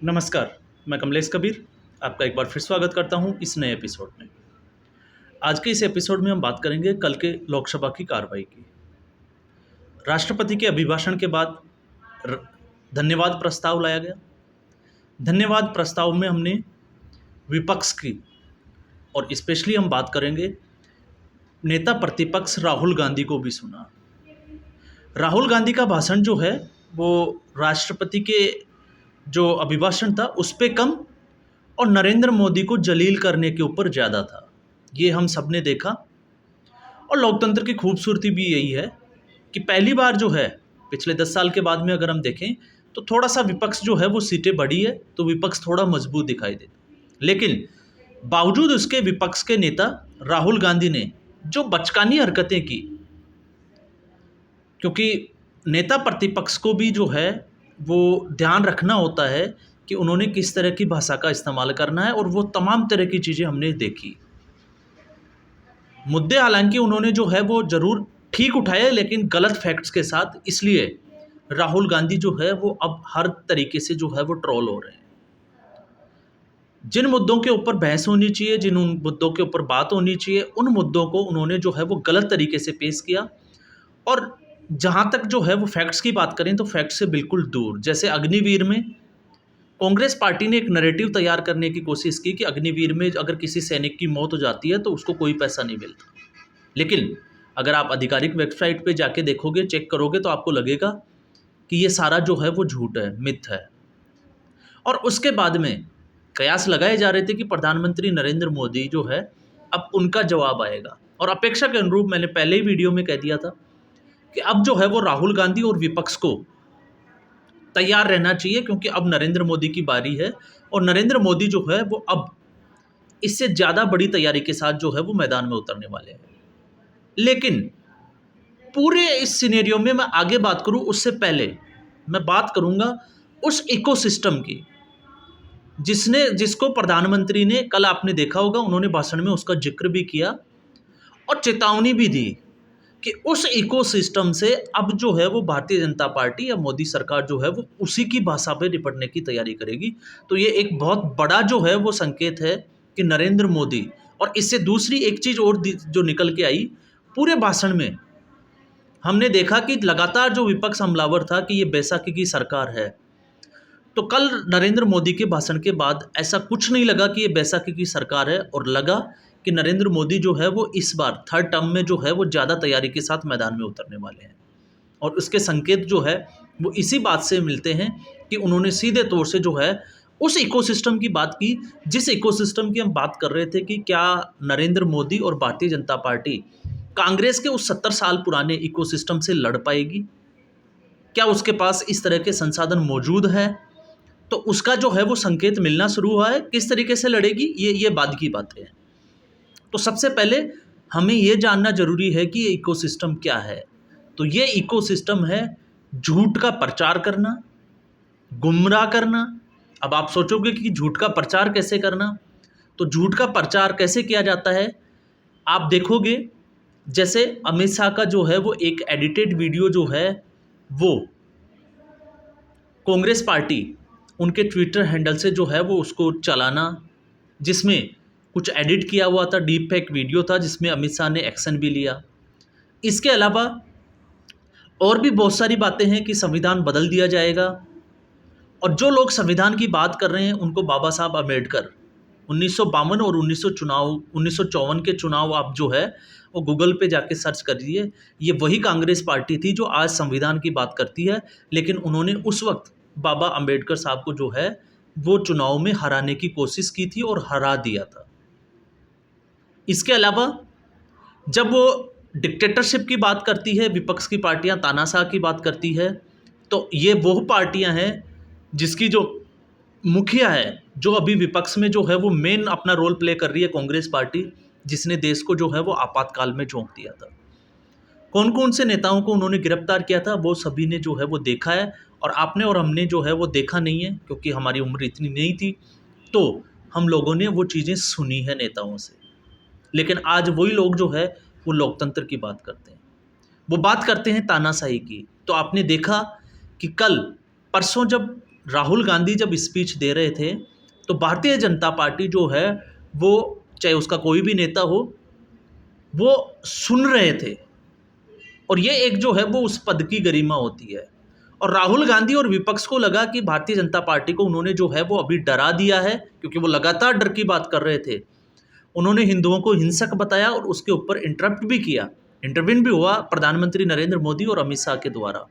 नमस्कार, मैं कमलेश कबीर आपका एक बार फिर स्वागत करता हूं इस नए एपिसोड में। आज के इस एपिसोड में हम बात करेंगे कल के लोकसभा की कार्रवाई की। राष्ट्रपति के अभिभाषण के बाद र- धन्यवाद प्रस्ताव लाया गया। धन्यवाद प्रस्ताव में हमने विपक्ष की और स्पेशली हम बात करेंगे नेता प्रतिपक्ष राहुल गांधी को भी सुना। राहुल गांधी का भाषण जो है वो राष्ट्रपति के जो अभिभाषण था उस पे कम और नरेंद्र मोदी को जलील करने के ऊपर ज़्यादा था। ये हम सब ने देखा और लोकतंत्र की खूबसूरती भी यही है कि पहली बार जो है पिछले 10 साल के बाद में अगर हम देखें तो थोड़ा सा विपक्ष जो है वो सीटें बढ़ी है, तो विपक्ष थोड़ा मजबूत दिखाई देता। लेकिन बावजूद उसके विपक्ष के नेता राहुल गांधी ने जो बचकानी हरकतें की, क्योंकि नेता प्रतिपक्ष को भी जो है वो ध्यान रखना होता है कि उन्होंने किस तरह की भाषा का इस्तेमाल करना है, और वो तमाम तरह की चीज़ें हमने देखी। मुद्दे हालांकि उन्होंने जो है वो ज़रूर ठीक उठाए, लेकिन गलत फैक्ट्स के साथ। इसलिए राहुल गांधी जो है वो अब हर तरीके से जो है वो ट्रोल हो रहे हैं। जिन मुद्दों के ऊपर बहस होनी चाहिए, जिन उन मुद्दों के ऊपर बात होनी चाहिए, उन मुद्दों को उन्होंने जो है वो गलत तरीके से पेश किया। और जहाँ तक जो है वो फैक्ट्स की बात करें तो फैक्ट्स से बिल्कुल दूर। जैसे अग्निवीर में कांग्रेस पार्टी ने एक नैरेटिव तैयार करने की कोशिश की कि अग्निवीर में अगर किसी सैनिक की मौत हो जाती है तो उसको कोई पैसा नहीं मिलता। लेकिन अगर आप आधिकारिक वेबसाइट पे जाके देखोगे, चेक करोगे, तो आपको लगेगा कि ये सारा जो है वो झूठ है, मिथ है। और उसके बाद में कयास लगाए जा रहे थे कि प्रधानमंत्री नरेंद्र मोदी जो है अब उनका जवाब आएगा। और अपेक्षा के अनुरूप मैंने पहले ही वीडियो में कह दिया था कि अब जो है वो राहुल गांधी और विपक्ष को तैयार रहना चाहिए, क्योंकि अब नरेंद्र मोदी की बारी है और नरेंद्र मोदी जो है वो अब इससे ज़्यादा बड़ी तैयारी के साथ जो है वो मैदान में उतरने वाले हैं। लेकिन पूरे इस सिनेरियो में मैं आगे बात करूं उससे पहले मैं बात करूंगा उस इकोसिस्टम की जिसको प्रधानमंत्री ने, कल आपने देखा होगा उन्होंने भाषण में उसका जिक्र भी किया और चेतावनी भी दी कि उस इकोसिस्टम से अब जो है वो भारतीय जनता पार्टी या मोदी सरकार जो है वो उसी की भाषा पे निपटने की तैयारी करेगी। तो ये एक बहुत बड़ा जो है वो संकेत है कि नरेंद्र मोदी, और इससे दूसरी एक चीज़ और जो निकल के आई पूरे भाषण में, हमने देखा कि लगातार जो विपक्ष हमलावर था कि ये बैसाखी की सरकार है। तो कल नरेंद्र मोदी के भाषण के बाद ऐसा कुछ नहीं लगा कि ये बैसाखी की सरकार है, और लगा कि नरेंद्र मोदी जो है वो इस बार थर्ड टर्म में जो है वो ज़्यादा तैयारी के साथ मैदान में उतरने वाले हैं। और उसके संकेत जो है वो इसी बात से मिलते हैं कि उन्होंने सीधे तौर से जो है उस इकोसिस्टम की बात की, जिस इकोसिस्टम की हम बात कर रहे थे कि क्या नरेंद्र मोदी और भारतीय जनता पार्टी कांग्रेस के उस 70 साल पुराने इकोसिस्टम से लड़ पाएगी, क्या उसके पास इस तरह के संसाधन मौजूद हैं। तो उसका जो है वो संकेत मिलना शुरू हुआ है। किस तरीके से लड़ेगी ये बाद की बातें हैं। तो सबसे पहले हमें ये जानना जरूरी है कि ये इकोसिस्टम क्या है। तो ये इकोसिस्टम है झूठ का प्रचार करना, गुमराह करना। अब आप सोचोगे कि झूठ का प्रचार कैसे करना, तो झूठ का प्रचार कैसे किया जाता है आप देखोगे। जैसे अमित शाह का जो है वो एक एडिटेड वीडियो जो है वो कांग्रेस पार्टी उनके ट्विटर हैंडल से जो है वो उसको चलाना, जिसमें कुछ एडिट किया हुआ था, डीप फेक वीडियो था जिसमें अमित शाह ने एक्शन भी लिया। इसके अलावा और भी बहुत सारी बातें हैं कि संविधान बदल दिया जाएगा, और जो लोग संविधान की बात कर रहे हैं उनको बाबा साहब अम्बेडकर 1952 और 1954 के चुनाव आप जो है वो गूगल पे जाके सर्च करिए। ये वही कांग्रेस पार्टी थी जो आज संविधान की बात करती है, लेकिन उन्होंने उस वक्त बाबा अम्बेडकर साहब को जो है वो चुनाव में हराने की कोशिश की थी और हरा दिया था। इसके अलावा जब वो डिक्टेटरशिप की बात करती है, विपक्ष की पार्टियां तानाशाह की बात करती है, तो ये वो पार्टियां हैं जिसकी जो मुखिया है, जो अभी विपक्ष में जो है वो मेन अपना रोल प्ले कर रही है कांग्रेस पार्टी, जिसने देश को जो है वो आपातकाल में झोंक दिया था। कौन कौन से नेताओं को उन्होंने गिरफ्तार किया था वो सभी ने जो है वो देखा है, और आपने और हमने जो है वो देखा नहीं है क्योंकि हमारी उम्र इतनी नहीं थी, तो हम लोगों ने वो चीज़ें सुनी है नेताओं से। लेकिन आज वही लोग जो है वो लोकतंत्र की बात करते हैं, वो बात करते हैं तानाशाही की। तो आपने देखा कि कल परसों जब राहुल गांधी जब स्पीच दे रहे थे तो भारतीय जनता पार्टी जो है वो, चाहे उसका कोई भी नेता हो, वो सुन रहे थे। और ये एक जो है वो उस पद की गरिमा होती है। और राहुल गांधी और विपक्ष को लगा कि भारतीय जनता पार्टी को उन्होंने जो है वो अभी डरा दिया है, क्योंकि वो लगातार डर की बात कर रहे थे। उन्होंने हिंदुओं को हिंसक बताया और उसके ऊपर इंटरप्ट भी किया, इंटरवीन भी हुआ प्रधानमंत्री नरेंद्र मोदी और अमित शाह के द्वारा।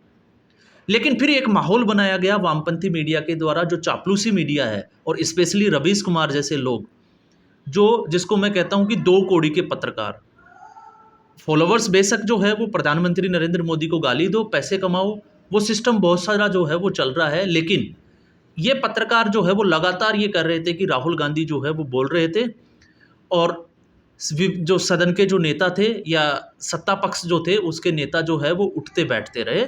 लेकिन फिर एक माहौल बनाया गया वामपंथी मीडिया के द्वारा, जो चापलूसी मीडिया है, और स्पेशली रवीश कुमार जैसे लोग, जो जिसको मैं कहता हूं कि दो कौड़ी के पत्रकार। फॉलोवर्स बेशक जो है वो प्रधानमंत्री नरेंद्र मोदी को गाली दो, पैसे कमाओ, वो सिस्टम बहुत सारा जो है वो चल रहा है। लेकिन ये पत्रकार जो है वो लगातार ये कर रहे थे कि राहुल गांधी जो है वो बोल रहे थे, और जो सदन के जो नेता थे या सत्ता पक्ष जो थे उसके नेता जो है वो उठते बैठते रहे।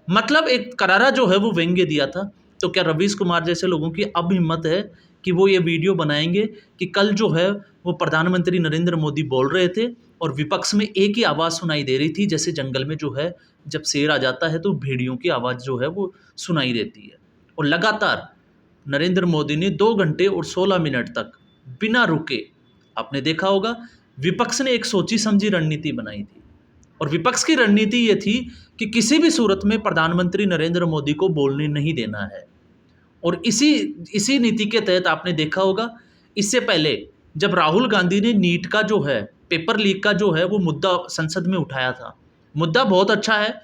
मतलब एक करारा जो है वो व्यंग्य दिया था। तो क्या रवीश कुमार जैसे लोगों की अब हिम्मत है कि वो ये वीडियो बनाएंगे कि कल जो है वो प्रधानमंत्री नरेंद्र मोदी बोल रहे थे और विपक्ष में एक ही आवाज़ सुनाई दे रही थी, जैसे जंगल में जो है जब शेर आ जाता है तो भेड़ियों की आवाज़ जो है वो सुनाई देती है। और लगातार नरेंद्र मोदी ने 2 घंटे और 16 मिनट तक बिना रुके, आपने देखा होगा, विपक्ष ने एक सोची समझी रणनीति बनाई थी। और विपक्ष की रणनीति ये थी कि किसी भी सूरत में प्रधानमंत्री नरेंद्र मोदी को बोलने नहीं देना है। और इसी नीति के तहत आपने देखा होगा, इससे पहले जब राहुल गांधी ने नीट का जो है पेपर लीक का जो है वो मुद्दा संसद में उठाया था, मुद्दा बहुत अच्छा है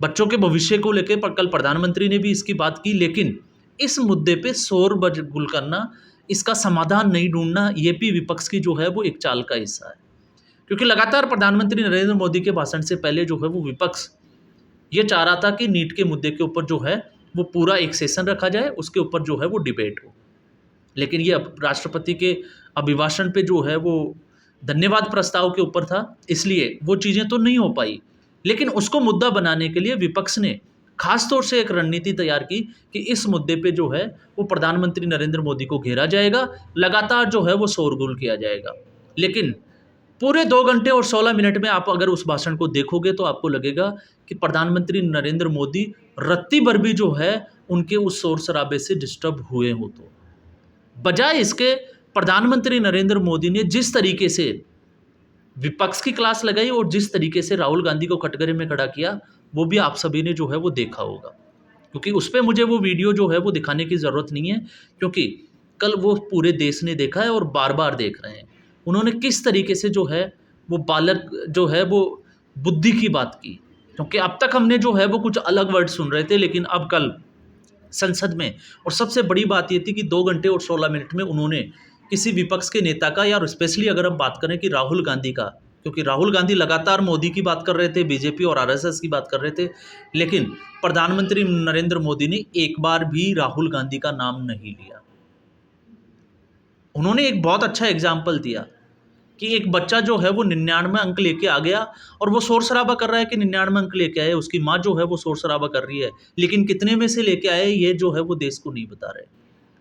बच्चों के भविष्य को लेकर, पर कल प्रधानमंत्री ने भी इसकी बात की। लेकिन इस मुद्दे पे शोर बजगुल करना, इसका समाधान नहीं ढूंढना, ये भी विपक्ष की जो है वो एक चाल का हिस्सा है। क्योंकि लगातार प्रधानमंत्री नरेंद्र मोदी के भाषण से पहले जो है वो विपक्ष ये चाह रहा था कि नीट के मुद्दे के ऊपर जो है वो पूरा एक सेशन रखा जाए, उसके ऊपर जो है वो डिबेट हो। लेकिन ये राष्ट्रपति के अभिभाषण पे जो है वो धन्यवाद प्रस्ताव के ऊपर था, इसलिए वो चीज़ें तो नहीं हो पाई। लेकिन उसको मुद्दा बनाने के लिए विपक्ष ने खास तौर से एक रणनीति तैयार की कि इस मुद्दे पे जो है वो प्रधानमंत्री नरेंद्र मोदी को घेरा जाएगा, लगातार जो है वो शोरगुल किया जाएगा। लेकिन पूरे 2 घंटे और 16 मिनट में आप अगर उस भाषण को देखोगे तो आपको लगेगा कि प्रधानमंत्री नरेंद्र मोदी रत्ती भर भी जो है उनके उस शोर शराबे से डिस्टर्ब हुए हो। तो बजाय इसके प्रधानमंत्री नरेंद्र मोदी ने जिस तरीके से विपक्ष की क्लास लगाई और जिस तरीके से राहुल गांधी को कटघरे में खड़ा किया, वो भी आप सभी ने जो है वो देखा होगा। क्योंकि उस पर मुझे वो वीडियो जो है वो दिखाने की ज़रूरत नहीं है, क्योंकि कल वो पूरे देश ने देखा है और बार बार देख रहे हैं उन्होंने किस तरीके से जो है वो बालक जो है वो बुद्धि की बात की। क्योंकि अब तक हमने जो है वो कुछ अलग वर्ड सुन रहे थे, लेकिन अब कल संसद में, और सबसे बड़ी बात ये थी कि 2 घंटे और 16 मिनट में उन्होंने किसी विपक्ष के नेता का, या स्पेशली अगर हम बात करें कि राहुल गांधी का, क्योंकि राहुल गांधी लगातार मोदी की बात कर रहे थे, बीजेपी और आरएसएस की बात कर रहे थे, लेकिन प्रधानमंत्री नरेंद्र मोदी ने एक बार भी राहुल गांधी का नाम नहीं लिया। उन्होंने एक बहुत अच्छा एग्जाम्पल दिया कि एक बच्चा जो है वो 99 अंक लेके आ गया और वो शोर शराबा कर रहा है कि 99 अंक लेके आए, उसकी माँ जो है वो शोर शराबा कर रही है, लेकिन कितने में से लेके आए ये जो है वो देश को नहीं बता रहे।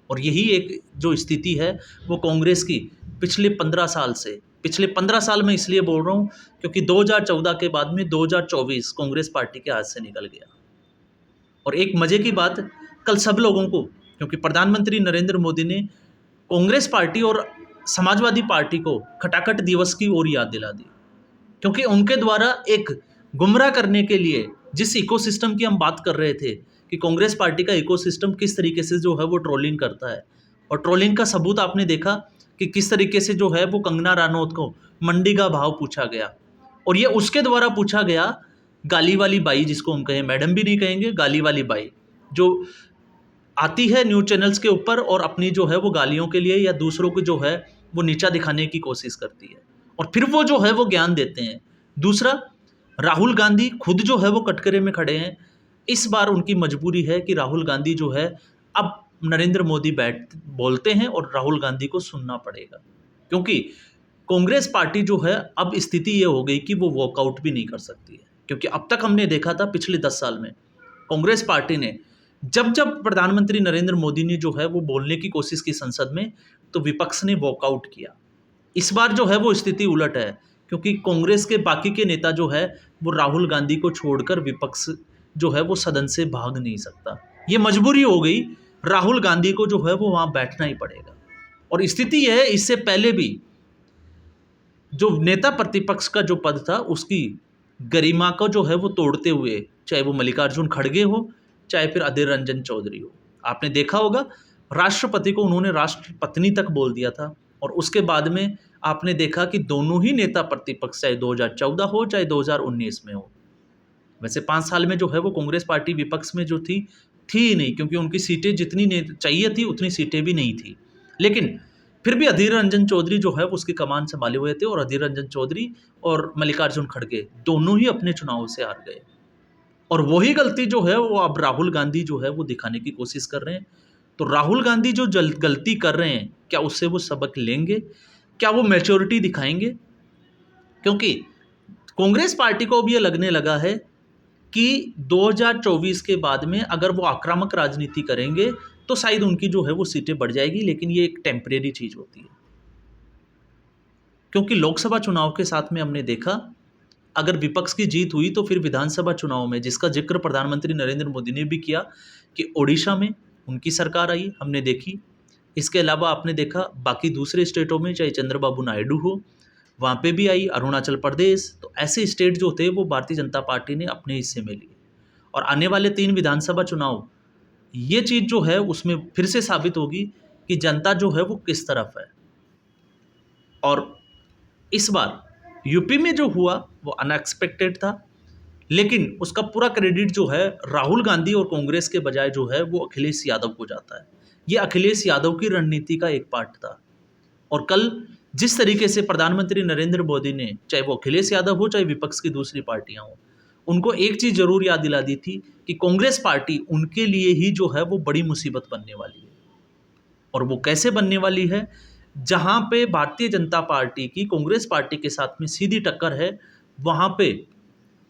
और यही एक जो स्थिति है वो कांग्रेस की पिछले 15 साल में इसलिए बोल रहा हूँ क्योंकि 2014 के बाद में 2024 कांग्रेस पार्टी के हाथ से निकल गया। और एक मज़े की बात, कल सब लोगों को, क्योंकि प्रधानमंत्री नरेंद्र मोदी ने कांग्रेस पार्टी और समाजवादी पार्टी को खटाखट दिवस की ओर याद दिला दी, क्योंकि उनके द्वारा एक गुमराह करने के लिए जिस इकोसिस्टम की हम बात कर रहे थे कि कांग्रेस पार्टी का इकोसिस्टम किस तरीके से जो है वो ट्रोलिंग करता है, और ट्रोलिंग का सबूत आपने देखा कि किस तरीके से जो है वो कंगना रनौत को मंडी का भाव पूछा गया, और ये उसके द्वारा पूछा गया, गाली वाली बाई जिसको हम कहें, मैडम भी नहीं कहेंगे, गाली वाली बाई जो आती है न्यूज़ चैनल्स के ऊपर और अपनी जो है वो गालियों के लिए या दूसरों को जो है वो नीचा दिखाने की कोशिश करती है, और फिर वो जो है वो ज्ञान देते हैं। दूसरा, राहुल गांधी खुद जो है वो कटघरे में खड़े हैं। इस बार उनकी मजबूरी है कि राहुल गांधी जो है, अब नरेंद्र मोदी बोलते हैं और राहुल गांधी को सुनना पड़ेगा, क्योंकि कांग्रेस पार्टी जो है अब स्थिति ये हो गई कि वो वॉकआउट भी नहीं कर सकती है। क्योंकि अब तक हमने देखा था पिछले 10 साल में कांग्रेस पार्टी ने जब जब प्रधानमंत्री नरेंद्र मोदी ने जो है वो बोलने की कोशिश की संसद में, तो विपक्ष ने वॉकआउट किया। इस बार जो है वो स्थिति उलट है, क्योंकि कांग्रेस के बाकी के नेता जो है वो राहुल गांधी को छोड़कर विपक्ष जो है वो सदन से भाग नहीं सकता। ये मजबूरी हो गई राहुल गांधी को जो है वो वहाँ बैठना ही पड़ेगा। और स्थिति यह है, इससे पहले भी जो नेता प्रतिपक्ष का जो पद था उसकी गरिमा को जो है वो तोड़ते हुए, चाहे वो मल्लिकार्जुन खड़गे हो, चाहे फिर अधीर रंजन चौधरी हो, आपने देखा होगा राष्ट्रपति को उन्होंने राष्ट्रपत्नी तक बोल दिया था। और उसके बाद में आपने देखा कि दोनों ही नेता प्रतिपक्ष, चाहे 2014 हो चाहे 2019 में हो, वैसे 5 साल में जो है वो कांग्रेस पार्टी विपक्ष में जो थी ही नहीं, क्योंकि उनकी सीटें जितनी चाहिए थी उतनी सीटें भी नहीं थी। लेकिन फिर भी अधीर रंजन चौधरी जो है वो उसकी कमान संभाले हुए थे, और अधीर रंजन चौधरी और मल्लिकार्जुन खड़गे दोनों ही अपने चुनाव से हार गए। और वही गलती जो है वो अब राहुल गांधी जो है वो दिखाने की कोशिश कर रहे हैं। तो राहुल गांधी जो गलती कर रहे हैं, क्या उससे वो सबक लेंगे? क्या वो मैच्योरिटी दिखाएंगे? क्योंकि कांग्रेस पार्टी को अब ये लगने लगा है कि 2024 के बाद में अगर वो आक्रामक राजनीति करेंगे तो शायद उनकी जो है वो सीटें बढ़ जाएगी, लेकिन ये एक टेम्परेरी चीज़ होती है। क्योंकि लोकसभा चुनाव के साथ में हमने देखा, अगर विपक्ष की जीत हुई तो फिर विधानसभा चुनाव में, जिसका जिक्र प्रधानमंत्री नरेंद्र मोदी ने भी किया कि ओडिशा में उनकी सरकार आई, हमने देखी। इसके अलावा आपने देखा बाकी दूसरे स्टेटों में, चाहे चंद्रबाबू नायडू हो, वहाँ पे भी आई, अरुणाचल प्रदेश। तो ऐसे स्टेट जो थे वो भारतीय जनता पार्टी ने अपने हिस्से में लिए। और आने वाले 3 विधानसभा चुनाव, ये चीज़ जो है उसमें फिर से साबित होगी कि जनता जो है वो किस तरफ है। और इस बार यूपी में जो हुआ वो अनएक्सपेक्टेड था, लेकिन उसका पूरा क्रेडिट जो है राहुल गांधी और कांग्रेस के बजाय जो है वो अखिलेश यादव को जाता है। ये अखिलेश यादव की रणनीति का एक पार्ट था। और कल जिस तरीके से प्रधानमंत्री नरेंद्र मोदी ने, चाहे वो अखिलेश यादव हो चाहे विपक्ष की दूसरी पार्टियां हो, उनको एक चीज़ जरूर याद दिला दी थी कि कांग्रेस पार्टी उनके लिए ही जो है वो बड़ी मुसीबत बनने वाली है। और वो कैसे बनने वाली है? जहाँ पे भारतीय जनता पार्टी की कांग्रेस पार्टी के साथ में सीधी टक्कर है, वहाँ पे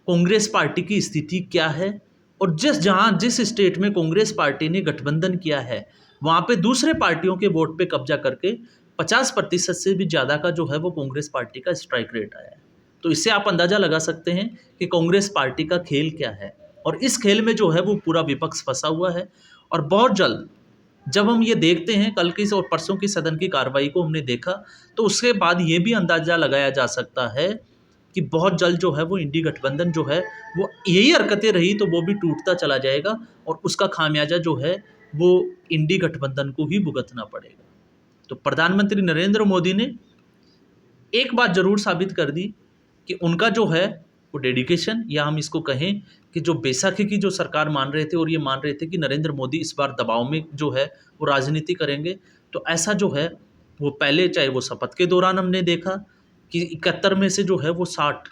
कांग्रेस पार्टी की स्थिति क्या है, और जिस स्टेट में कांग्रेस पार्टी ने गठबंधन किया है वहाँ पे दूसरे पार्टियों के वोट पे कब्जा करके 50% से भी ज़्यादा का जो है वो कांग्रेस पार्टी का स्ट्राइक रेट आया है। तो इससे आप अंदाज़ा लगा सकते हैं कि कांग्रेस पार्टी का खेल क्या है। और इस खेल में जो है वो पूरा विपक्ष फंसा हुआ है। और बहुत जल्द जब हम ये देखते हैं, कल की और परसों की सदन की कार्रवाई को हमने देखा, तो उसके बाद ये भी अंदाज़ा लगाया जा सकता है कि बहुत जल्द जो है वो इंडी गठबंधन जो है वो यही हरकतें रही तो वो भी टूटता चला जाएगा, और उसका खामियाजा जो है वो इंडी गठबंधन को ही भुगतना पड़ेगा। तो प्रधानमंत्री नरेंद्र मोदी ने एक बात जरूर साबित कर दी कि उनका जो है वो डेडिकेशन, या हम इसको कहें कि जो बैसाखी की जो सरकार मान रहे थे और ये मान रहे थे कि नरेंद्र मोदी इस बार दबाव में जो है वो राजनीति करेंगे, तो ऐसा जो है वो पहले, चाहे वो शपथ के दौरान हमने देखा कि 71 में से जो है वो 60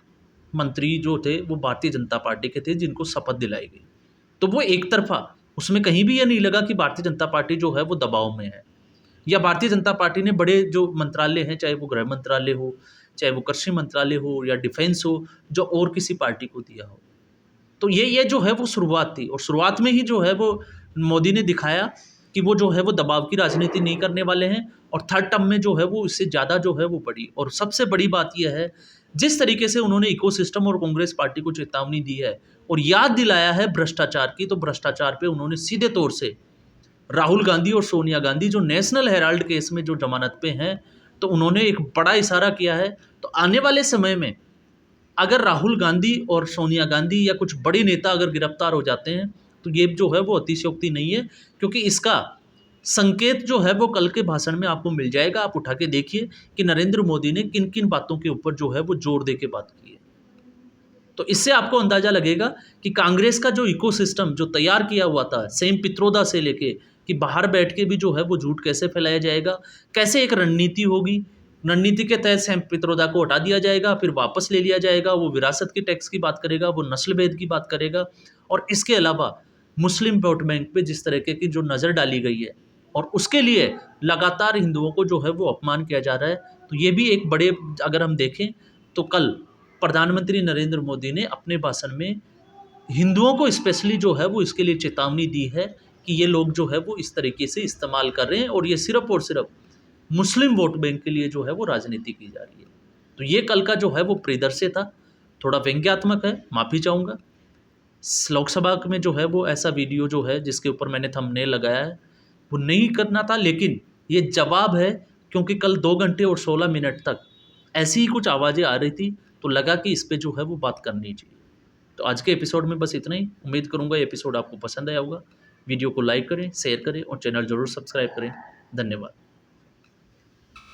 मंत्री जो थे वो भारतीय जनता पार्टी के थे जिनको शपथ दिलाई गई। तो वो एक तरफा, उसमें कहीं भी ये नहीं लगा कि भारतीय जनता पार्टी जो है वो दबाव में है, या भारतीय जनता पार्टी ने बड़े जो मंत्रालय हैं, चाहे वो गृह मंत्रालय हो, चाहे वो कृषि मंत्रालय हो या डिफेंस हो, जो और किसी पार्टी को दिया हो। तो ये जो है वो शुरुआत थी, और शुरुआत में ही जो है वो मोदी ने दिखाया कि वो जो है वो दबाव की राजनीति नहीं करने वाले हैं, और थर्ड टर्म में जो है वो इससे ज़्यादा जो है वो बढ़ी। और सबसे बड़ी बात यह है, जिस तरीके से उन्होंने इकोसिस्टम और कांग्रेस पार्टी को चेतावनी दी है और याद दिलाया है भ्रष्टाचार की, तो भ्रष्टाचार पे उन्होंने सीधे तौर से राहुल गांधी और सोनिया गांधी जो नेशनल हेराल्ड केस में जो जमानत पे हैं, तो उन्होंने एक बड़ा इशारा किया है। तो आने वाले समय में अगर राहुल गांधी और सोनिया गांधी या कुछ बड़े नेता अगर गिरफ्तार हो जाते हैं, तो ये जो है वो अतिशयोक्ति नहीं है, क्योंकि इसका संकेत जो है वो कल के भाषण में आपको मिल जाएगा। आप उठा के देखिए कि नरेंद्र मोदी ने किन किन बातों के ऊपर जो है वो जोर दे के बात की है। तो इससे आपको अंदाजा लगेगा कि कांग्रेस का जो इकोसिस्टम जो तैयार किया हुआ था, सेम पित्रोदा से लेके कि बाहर बैठ के भी जो है वो झूठ कैसे फैलाया जाएगा, कैसे एक रणनीति होगी, रणनीति के तहत सेम पित्रोदा को हटा दिया जाएगा, फिर वापस ले लिया जाएगा, वो विरासत की टैक्स की बात करेगा, वो नस्ल भेद की बात करेगा, और इसके अलावा मुस्लिम वोट बैंक पे जिस तरीके की जो नज़र डाली गई है और उसके लिए लगातार हिंदुओं को जो है वो अपमान किया जा रहा है। तो ये भी एक बड़े, अगर हम देखें तो कल प्रधानमंत्री नरेंद्र मोदी ने अपने भाषण में हिंदुओं को स्पेशली जो है वो इसके लिए चेतावनी दी है कि ये लोग जो है वो इस तरीके से इस्तेमाल कर रहे हैं, और ये सिर्फ और सिर्फ मुस्लिम वोट बैंक के लिए जो है वो राजनीति की जा रही है। तो ये कल का जो है वो परिदृश्य था, थोड़ा व्यंग्यात्मक है, माफ़ी चाहूँगा। लोकसभा में जो है वो ऐसा वीडियो जो है जिसके ऊपर मैंने थंबनेल लगाया है, वो नहीं करना था, लेकिन ये जवाब है क्योंकि कल 2 घंटे और 16 मिनट तक ऐसी ही कुछ आवाज़ें आ रही थी, तो लगा कि इस पे जो है वो बात करनी चाहिए। तो आज के एपिसोड में बस इतना ही। उम्मीद करूँगा ये एपिसोड आपको पसंद आया होगा। वीडियो को लाइक करें, शेयर करें और चैनल ज़रूर सब्सक्राइब करें। धन्यवाद।